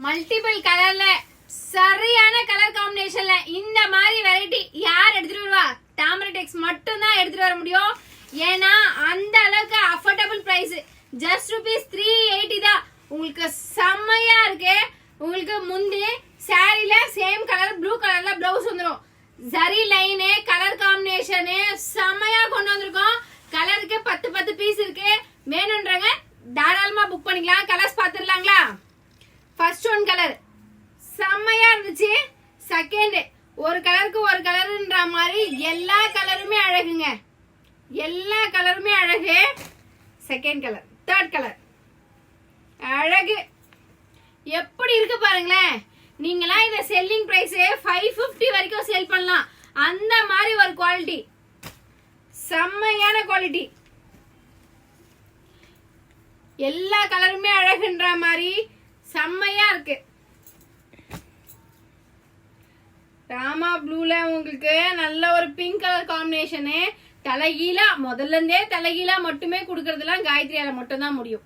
Multiple கலர்ல சரியான colour காம்பினேஷன்ல இந்த மாதிரி வெரைட்டி யார் எடுத்துட்டு வருவா? டாமரடெக்ஸ் மட்டும் தான் எடுத்துட்டு வர முடியும். ஏன்னா அந்த அளவுக்கு அஃபோர்டபுள் பிரைஸ். ஜஸ்ட் ₹380 தான். உங்களுக்கு செம்மையா இருக்கு. உங்களுக்கு முந்தி சாரில சேம் கலர் ப்ளூ கலர்ல பிளவுஸ் வந்துடும். ஜரி லைனு கலர் காம்பினேஷனு செம்மையா கொண்டு வந்திருக்கோம். கலருக்கு 10 பீஸ் இருக்கு. வேணும்ன்றங்க தாராளமா புக் பண்ணிக்கலாம். கலர்ஸ் பாத்துடலாங்களா? ஃபர்ஸ்ட் ஒன் கலர் செம்மையா இருந்துச்சு. செகண்ட் ஒரு கலருக்கு ஒரு கலர்ன்ற மாதிரி எல்லா கலருமே அழகுங்க. எல்லா கலருமே அழகு. செகண்ட் கலர், தேர்ட் கலர் அழகு. எப்படி இருக்கு பாருங்களேன். நீங்களாம் இந்த செல்லிங் பிரைஸ் 550 வரைக்கும் சேல் பண்ணலாம். அந்த மாதிரி ஒரு குவாலிட்டி, செம்மையான குவாலிட்டி. எல்லா கலருமே அழகுன்ற மாதிரி செம்மையா இருக்கு. ராமா ப்ளூல உங்களுக்கு நல்ல ஒரு பிங்க் கலர் காம்பினேஷனு. தலைகீழா முதல்ல இருந்தே தலைகீழா மட்டுமே கொடுக்கறதுலாம் காயத்ரியால மட்டும் தான் முடியும்.